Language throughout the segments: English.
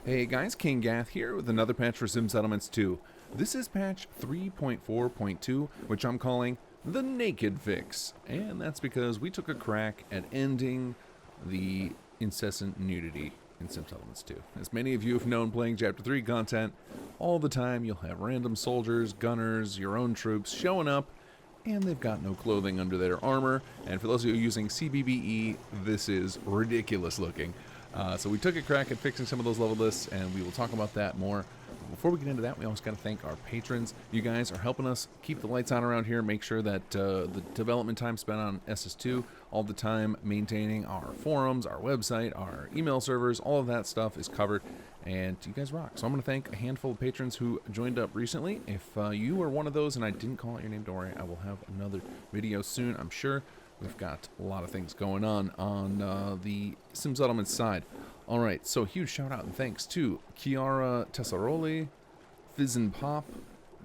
Hey guys, kinggath here with another patch for Sim Settlements 2. This is patch 3.4.2, which I'm calling the Naked Fix. And that's because we took a crack at ending the incessant nudity in Sim Settlements 2. As many of you have known playing Chapter 3 content, all the time you'll have random soldiers, gunners, your own troops showing up, and they've got no clothing under their armor. And for those of you using CBBE, this is ridiculous looking. So we took a crack at fixing some of those level lists, and we will talk about that more. But before we get into that, we always got to thank our patrons. You guys are helping us keep the lights on around here, make sure that the development time spent on SS2, all the time maintaining our forums, our website, our email servers, all of that stuff is covered, and you guys rock. So I'm going to thank a handful of patrons who joined up recently. If you are one of those and I didn't call out your name, don't worry, I will have another video soon, I'm sure. We've got a lot of things going on the Sim Settlements side. Alright, so huge shout out and thanks to Chiara Tessaroli, Fizz Pop,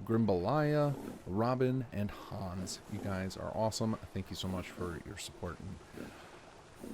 Grimbalaya, Robin, and Hans. You guys are awesome. Thank you so much for your support. And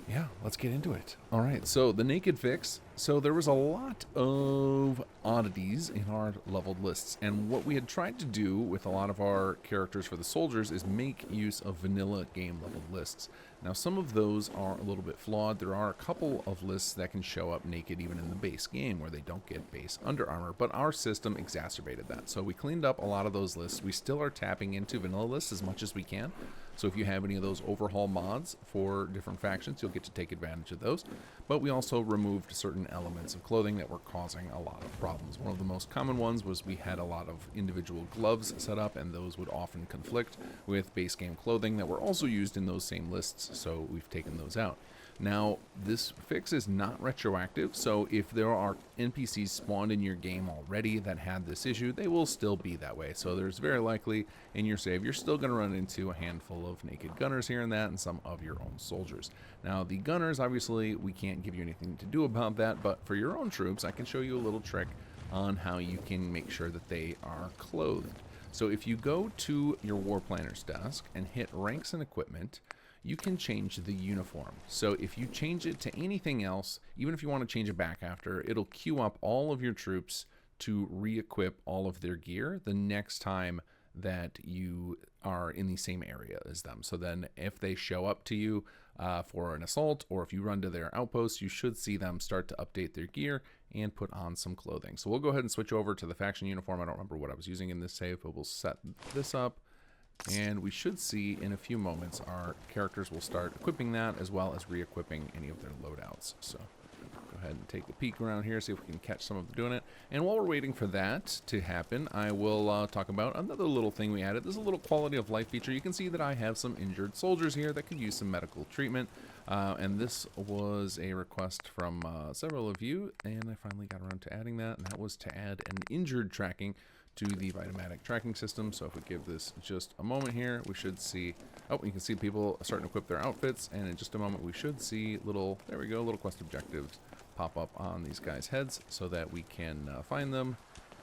yeah, let's get into it. Alright, so the Naked Fix. So there was a lot of oddities in our leveled lists, and what we had tried to do with a lot of our characters for the soldiers is make use of vanilla game leveled lists. Now some of those are a little bit flawed. There are a couple of lists that can show up naked even in the base game where they don't get base under armor, but our system exacerbated that. So we cleaned up a lot of those lists. We still are tapping into vanilla lists as much as we can. So if you have any of those overhaul mods for different factions, you'll get to take advantage of those. But we also removed certain elements of clothing that were causing a lot of problems. One of the most common ones was we had a lot of individual gloves set up, and those would often conflict with base game clothing that were also used in those same lists, so we've taken those out. Now, this fix is not retroactive, so if there are NPCs spawned in your game already that had this issue, they will still be that way. So there's very likely in your save, you're still going to run into a handful of naked gunners here and that, and some of your own soldiers. Now, the gunners, obviously, we can't give you anything to do about that, but for your own troops, I can show you a little trick on how you can make sure that they are clothed. So if you go to your War Planner's desk and hit Ranks and Equipment, you can change the uniform. So if you change it to anything else, even if you want to change it back after, it'll queue up all of your troops to re-equip all of their gear the next time that you are in the same area as them. So then if they show up to you for an assault, or if you run to their outpost, you should see them start to update their gear and put on some clothing. So we'll go ahead and switch over to the faction uniform. I don't remember what I was using in this save, but we'll set this up. And we should see in a few moments our characters will start equipping that, as well as re-equipping any of their loadouts. So go ahead and take a peek around here, see if we can catch some of them doing it. And while we're waiting for that to happen, I will talk about another little thing we added. This is a little quality of life feature. You can see that I have some injured soldiers here that could use some medical treatment. And this was a request from several of you, and I finally got around to adding that, and that was to add an injured tracking to the Vitamatic tracking system. So if we give this just a moment here, we should see, oh, you can see people starting to equip their outfits, and in just a moment we should see little, there we go, little quest objectives pop up on these guys' heads so that we can find them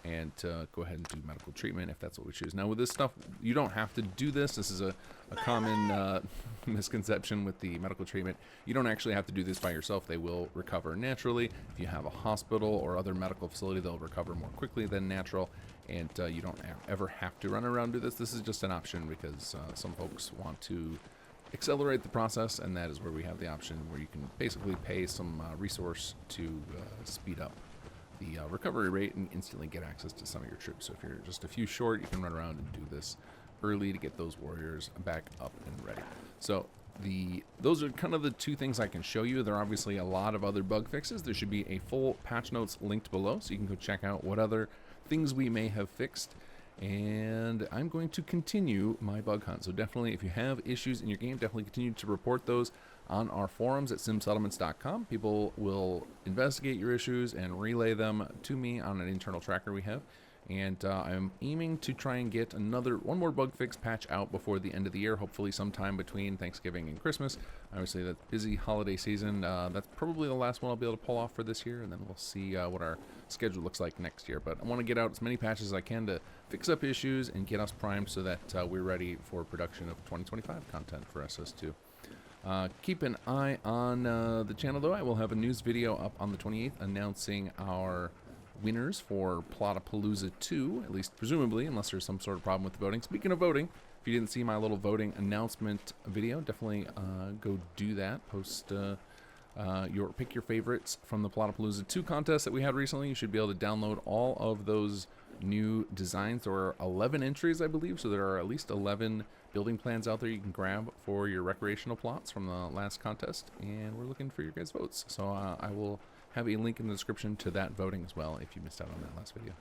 and go ahead and do medical treatment if that's what we choose. Now with this stuff, you don't have to do this. This is a common misconception with the medical treatment. You don't actually have to do this by yourself. They will recover naturally. If you have a hospital or other medical facility, they'll recover more quickly than natural, and you don't ever have to run around and do this. This is just an option because some folks want to accelerate the process, and that is where we have the option where you can basically pay some resource to speed up the recovery rate and instantly get access to some of your troops. So if you're just a few short, you can run around and do this early to get those warriors back up and ready. So those are kind of the two things I can show you. There are obviously a lot of other bug fixes. There should be a full patch notes linked below, so you can go check out what other things we may have fixed. And I'm going to continue my bug hunt. So definitely, if you have issues in your game, definitely continue to report those on our forums at simsettlements.com. People will investigate your issues and relay them to me on an internal tracker we have. And I'm aiming to try and get one more bug fix patch out before the end of the year, hopefully sometime between Thanksgiving and Christmas. Obviously, that busy holiday season, that's probably the last one I'll be able to pull off for this year, and then we'll see what our schedule looks like next year. But I want to get out as many patches as I can to fix up issues and get us primed so that we're ready for production of 2025 content for SS2. Keep an eye on the channel, though. I will have a news video up on the 28th announcing our winners for Plotapalooza 2, at least presumably, unless there's some sort of problem with the voting. Speaking of voting, if you didn't see my little voting announcement video, definitely go do that. Post pick your favorites from the Plotapalooza 2 contest that we had recently. You should be able to download all of those new designs. There are 11 entries, I believe, so there are at least 11 building plans out there you can grab for your recreational plots from the last contest, and we're looking for your guys' votes. So I will have a link in the description to that voting as well if you missed out on that last video.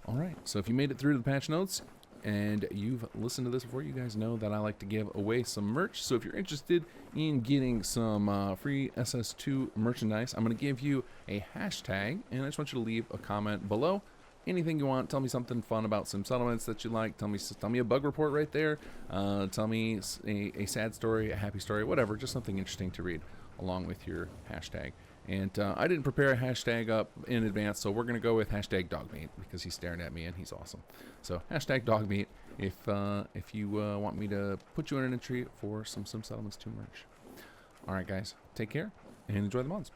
Alright, so if you made it through to the patch notes and you've listened to this before, you guys know that I like to give away some merch. So if you're interested in getting some free SS2 merchandise, I'm going to give you a hashtag, and I just want you to leave a comment below. Anything you want. Tell me something fun about some settlements that you like. Tell me a bug report right there. Tell me a sad story, a happy story, whatever. Just something interesting to read along with your hashtag. And I didn't prepare a hashtag up in advance, so we're going to go with hashtag dogmeat because he's staring at me and he's awesome. So hashtag dogmeat if you want me to put you in an entry for some Settlements 2 merch. All right, guys. Take care and enjoy the mods.